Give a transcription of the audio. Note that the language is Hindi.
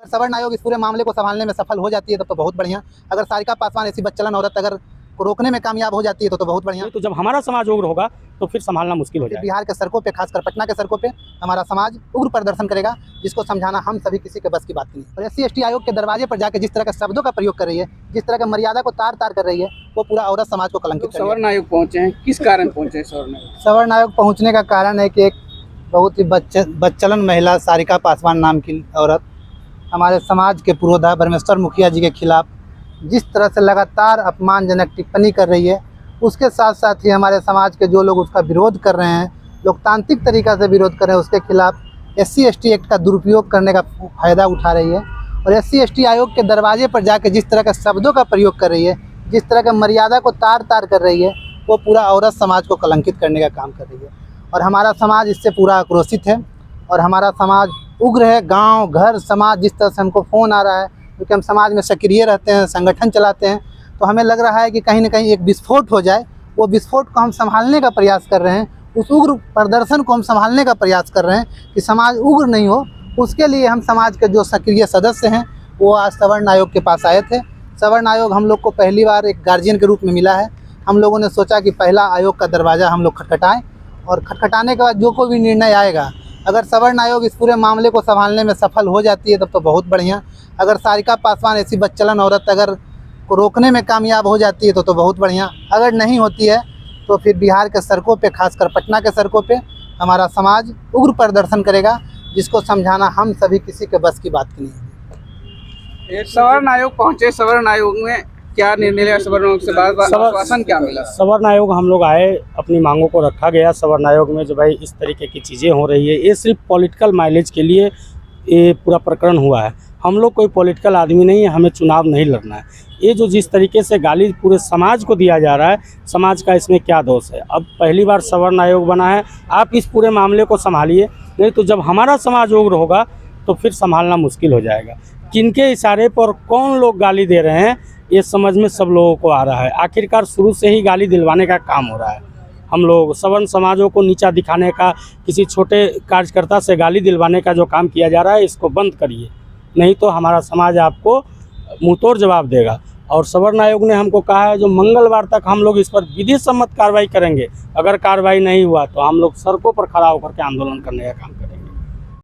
सवर्ण आयोग इस पूरे मामले को संभालने में सफल हो जाती है तब तो बहुत बढ़िया। अगर सारिका पासवान ऐसी बदचलन औरत अगर को रोकने में कामयाब हो जाती है तो बहुत बढ़िया। तो जब हमारा समाज उग्र होगा तो फिर संभालना मुश्किल हो जाएगा। बिहार के सड़कों पे, खासकर पटना के सड़कों पे हमारा समाज उग्र प्रदर्शन करेगा, जिसको समझाना हम सभी किसी के बस की बात नहीं। और SC/ST आयोग के दरवाजे पर जाकर जिस तरह के शब्दों का प्रयोग कर रही है, जिस तरह की मर्यादा को तार तार कर रही है, वो पूरा औरत समाज को कलंकित कर रही है। सवर्ण आयोग पहुंचे हैं, किस कारण पहुंचे सवर्ण आयोग? सवर्ण आयोग पहुँचने का कारण है कि एक बहुत ही बदचलन महिला सारिका पासवान नाम की औरत हमारे समाज के पुरोधा ब्रह्मेश्वर मुखिया जी के खिलाफ जिस तरह से लगातार अपमानजनक टिप्पणी कर रही है, उसके साथ साथ ही हमारे समाज के जो लोग उसका विरोध कर रहे हैं, लोकतांत्रिक तरीक़ा से विरोध कर रहे हैं, उसके खिलाफ SC/ST एक्ट का दुरुपयोग करने का फ़ायदा उठा रही है। और SC/ST आयोग के दरवाजे पर जाकर जिस तरह के शब्दों का प्रयोग कर रही है, जिस तरह की मर्यादा को तार तार कर रही है, वो पूरा औरत समाज को कलंकित करने का काम कर रही है। और हमारा समाज इससे पूरा आक्रोशित है और हमारा समाज उग्र है। गांव, घर, समाज, जिस तरह से हमको फ़ोन आ रहा है, क्योंकि हम समाज में सक्रिय रहते हैं, संगठन चलाते हैं, तो हमें लग रहा है कि कहीं ना कहीं एक विस्फोट हो जाए। वो विस्फोट को हम संभालने का प्रयास कर रहे हैं, उस उग्र प्रदर्शन को हम संभालने का प्रयास कर रहे हैं कि समाज उग्र नहीं हो। उसके लिए हम समाज के जो सक्रिय सदस्य हैं वो आज सवर्ण आयोग के पास आए थे। सवर्ण आयोग हम लोग को पहली बार एक गार्जियन के रूप में मिला है। हम लोगों ने सोचा कि पहला आयोग का दरवाज़ा हम लोग खटखटाएँ और खटखटाने के बाद जो कोई भी निर्णय आएगा, अगर सवर्ण आयोग इस पूरे मामले को संभालने में सफल हो जाती है तब तो बहुत बढ़िया। अगर सारिका पासवान ऐसी बदचलन औरत अगर को रोकने में कामयाब हो जाती है तो बहुत बढ़िया। अगर नहीं होती है तो फिर बिहार के सड़कों पे, खासकर पटना के सड़कों पे हमारा समाज उग्र प्रदर्शन करेगा, जिसको समझाना हम सभी किसी के बस की बात नहीं। सवर्ण आयोग पहुंचे, सवर्ण आयोग में क्या निर्णय लिया? सवर्ण आयोग से आश्वासन क्या मिला? सवर्ण आयोग हम लोग आए, अपनी मांगों को रखा गया। सवर्ण आयोग में जो भाई इस तरीके की चीज़ें हो रही है, ये सिर्फ पॉलिटिकल माइलेज के लिए ये पूरा प्रकरण हुआ है। हम लोग कोई पॉलिटिकल आदमी नहीं है, हमें चुनाव नहीं लड़ना है। ये जो जिस तरीके से गाली पूरे समाज को दिया जा रहा है, समाज का इसमें क्या दोष है? अब पहली बार सवर्ण आयोग बना है, आप इस पूरे मामले को संभालिए, नहीं तो जब हमारा समाज उग्र होगा तो फिर संभालना मुश्किल हो जाएगा। किनके इशारे पर कौन लोग गाली दे रहे हैं, ये समझ में सब लोगों को आ रहा है। आखिरकार शुरू से ही गाली दिलवाने का काम हो रहा है। हम लोग सवर्ण समाजों को नीचा दिखाने का, किसी छोटे कार्यकर्ता से गाली दिलवाने का जो काम किया जा रहा है, इसको बंद करिए, नहीं तो हमारा समाज आपको मुंहतोड़ जवाब देगा। और सवर्ण आयोग ने हमको कहा है जो मंगलवार तक हम लोग इस पर विधि सम्मत कार्रवाई करेंगे। अगर कार्रवाई नहीं हुआ तो हम लोग सड़कों पर खड़ा होकर के आंदोलन करने का काम करेंगे।